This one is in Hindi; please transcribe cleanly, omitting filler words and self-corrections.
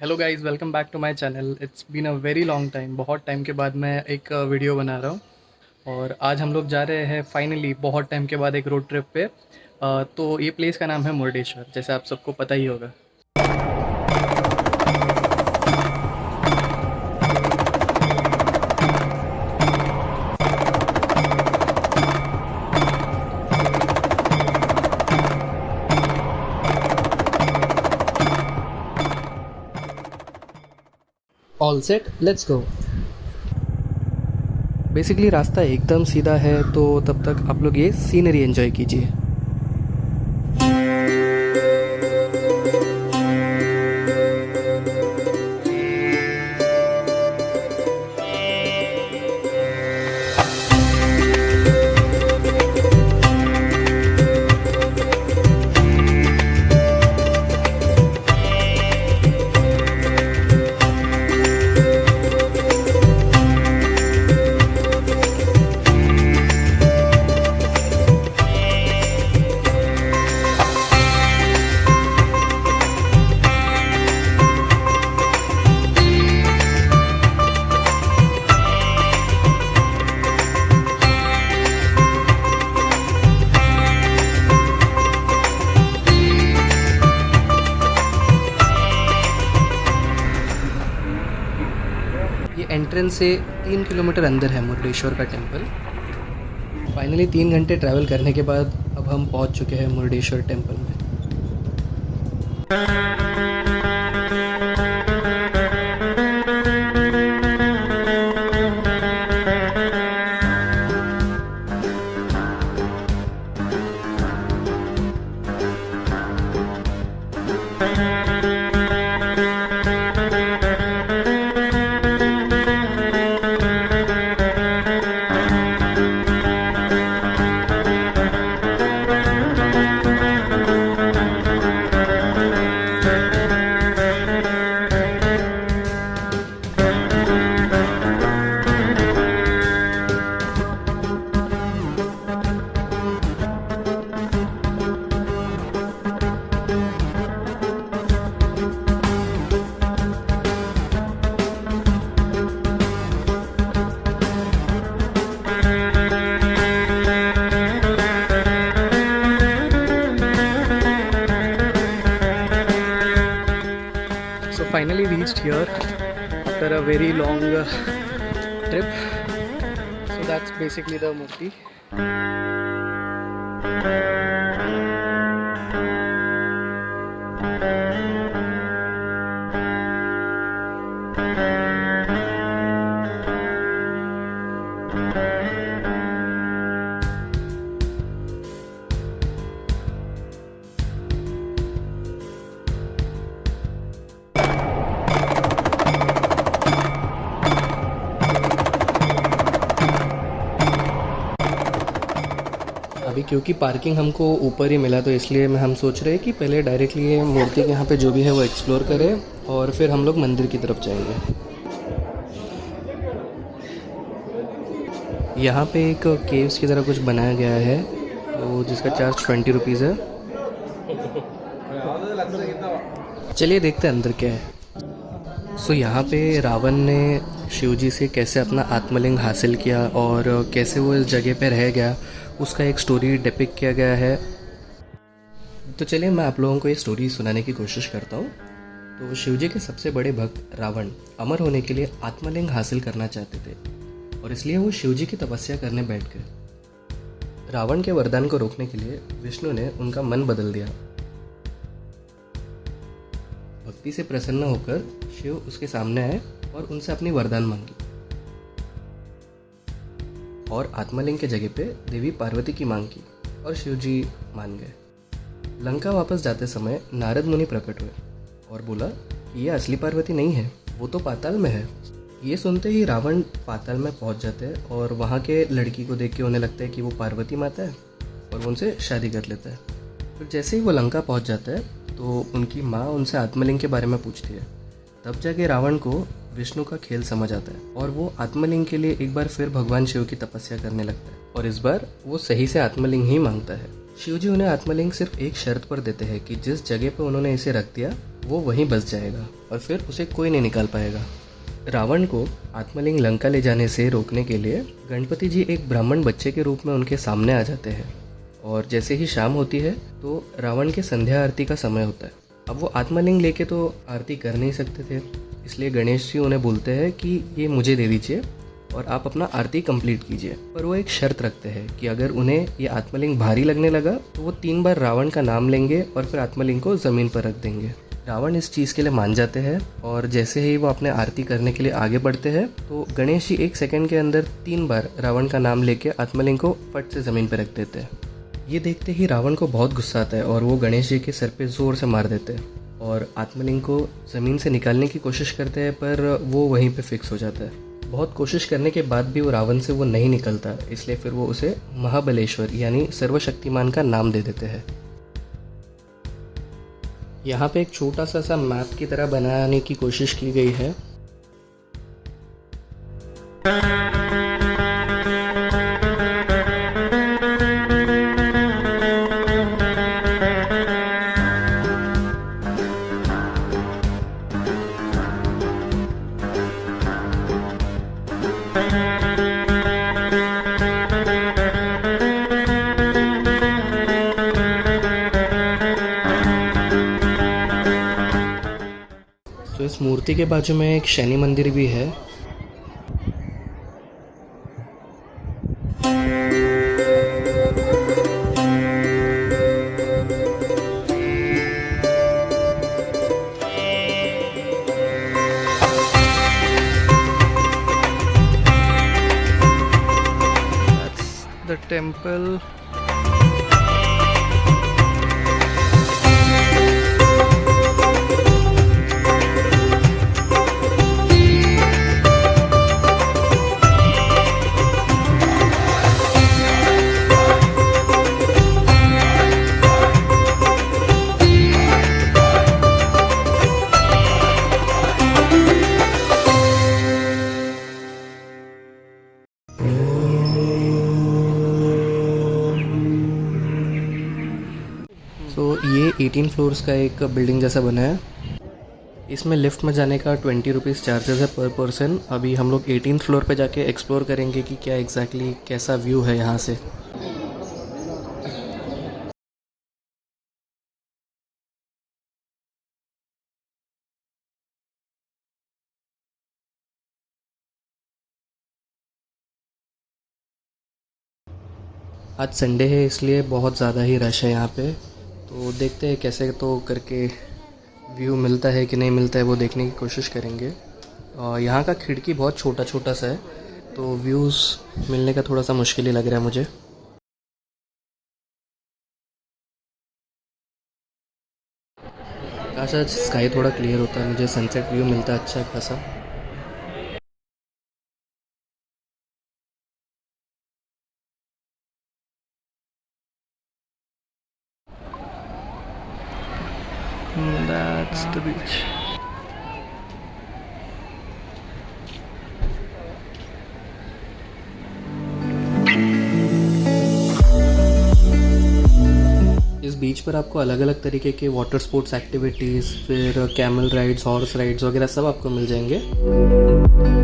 Hello guys, welcome back to my channel. It's been a very long time. बहुत टाइम के बाद मैं एक वीडियो बना रहा हूँ और आज हम लोग जा रहे हैं फाइनली बहुत टाइम के बाद एक रोड ट्रिप पे। तो ये प्लेस का नाम है मुर्डेश्वर, जैसे आप सबको पता ही होगा। All set, let's go. Basically रास्ता एकदम सीधा है, तो तब तक आप लोग ये सीनरी एंजॉय कीजिए। ये एंट्रेंस से 3 किलोमीटर अंदर है मुर्डेश्वर का टेम्पल। फाइनली 3 घंटे ट्रैवल करने के बाद अब हम पहुंच चुके हैं मुर्डेश्वर टेम्पल में। So finally reached here after a very long trip. So that's basically the Murti. अभी क्योंकि पार्किंग हमको ऊपर ही मिला, तो इसलिए हम सोच रहे हैं कि पहले डायरेक्टली ये मूर्ति के यहाँ पे जो भी है वो एक्सप्लोर करें और फिर हम लोग मंदिर की तरफ जाएंगे। यहाँ पे एक केव्स की तरह कुछ बनाया गया है, तो जिसका चार्ज 20 रुपीज़ है। चलिए देखते हैं अंदर क्या है। सो यहाँ पे रावण ने शिव जी से कैसे अपना आत्मलिंग हासिल किया और कैसे वो इस जगह पे रह गया, उसका एक स्टोरी डिपिक्ट किया गया है। तो चलिए मैं आप लोगों को ये स्टोरी सुनाने की कोशिश करता हूँ। तो शिव जी के सबसे बड़े भक्त रावण अमर होने के लिए आत्मलिंग हासिल करना चाहते थे और इसलिए वो शिव जी की तपस्या करने बैठ गए। रावण के वरदान को रोकने के लिए विष्णु ने उनका मन बदल दिया। भक्ति से प्रसन्न होकर शिव उसके सामने आए और उनसे अपनी वरदान मांगी और आत्मलिंग के जगह पे देवी पार्वती की मांग की और शिव जी मान गए। लंका वापस जाते समय नारद मुनि प्रकट हुए और बोला कि ये असली पार्वती नहीं है, वो तो पाताल में है। ये सुनते ही रावण पाताल में पहुंच जाते हैं और वहाँ के लड़की को देख के उन्हें लगता है कि वो पार्वती माता है और वो उनसे शादी कर लेता है। फिर जैसे ही वो लंका पहुंच जाता है तो उनकी माँ उनसे आत्मलिंग के बारे में पूछती है। तब जाके रावण को विष्णु का खेल समझ आता है और वो आत्मलिंग के लिए एक बार फिर भगवान शिव की तपस्या करने लगता है और इस बार वो सही से आत्मलिंग ही मांगता है। शिवजी उन्हें आत्मलिंग सिर्फ एक शर्त पर देते हैं कि जिस जगह पर उन्होंने इसे रख दिया वो वहीं बस जाएगा और फिर उसे कोई नहीं निकाल पाएगा। रावण को आत्मलिंग लंका ले जाने से रोकने के लिए गणपति जी एक ब्राह्मण बच्चे के रूप में उनके सामने आ जाते हैं और जैसे ही शाम होती है तो रावण के संध्या आरती का समय होता है। अब वो आत्मलिंग लेके तो आरती कर नहीं सकते थे, इसलिए गणेश जी उन्हें बोलते हैं कि ये मुझे दे दीजिए और आप अपना आरती कंप्लीट कीजिए। पर वो एक शर्त रखते हैं कि अगर उन्हें ये आत्मलिंग भारी लगने लगा तो वो 3 बार रावण का नाम लेंगे और फिर आत्मलिंग को ज़मीन पर रख देंगे। रावण इस चीज़ के लिए मान जाते हैं और जैसे ही वो अपने आरती करने के लिए आगे बढ़ते हैं तो गणेश जी 1 सेकंड के अंदर 3 बार रावण का नाम लेके आत्मलिंग को फट से ज़मीन पर रख देते हैं। ये देखते ही रावण को बहुत गुस्सा आता है और वो गणेश जी के सर पे ज़ोर से मार देते हैं और आत्मलिंग को ज़मीन से निकालने की कोशिश करते हैं, पर वो वहीं पे फिक्स हो जाता है। बहुत कोशिश करने के बाद भी वो रावण से वो नहीं निकलता, इसलिए फिर वो उसे महाबलेश्वर यानी सर्वशक्तिमान का नाम दे देते हैं। यहाँ पे एक छोटा सा मैप की तरह बनाने की कोशिश की गई है। तो इस मूर्ति के बाजू में एक शनि मंदिर भी है। That's the temple. तो ये 18 फ्लोर्स का एक बिल्डिंग जैसा बना है। इसमें लिफ्ट में जाने का 20 रुपीज़ चार्जेस है पर पर्सन। अभी हम लोग 18 फ्लोर पे जाके एक्सप्लोर करेंगे कि क्या एग्जैक्टली कैसा व्यू है यहाँ से। आज संडे है इसलिए बहुत ज़्यादा ही रश है यहाँ पे, तो देखते हैं कैसे तो करके व्यू मिलता है कि नहीं मिलता है वो देखने की कोशिश करेंगे। और यहाँ का खिड़की बहुत छोटा छोटा सा है तो व्यूज़ मिलने का थोड़ा सा मुश्किल ही लग रहा है मुझे। काश आज स्काई थोड़ा क्लियर होता है, मुझे सनसेट व्यू मिलता है अच्छा खासा। That's the beach. इस बीच पर आपको अलग अलग तरीके के वाटर स्पोर्ट्स एक्टिविटीज़, फिर कैमल राइड्स, हॉर्स राइड्स वगैरह सब आपको मिल जाएंगे।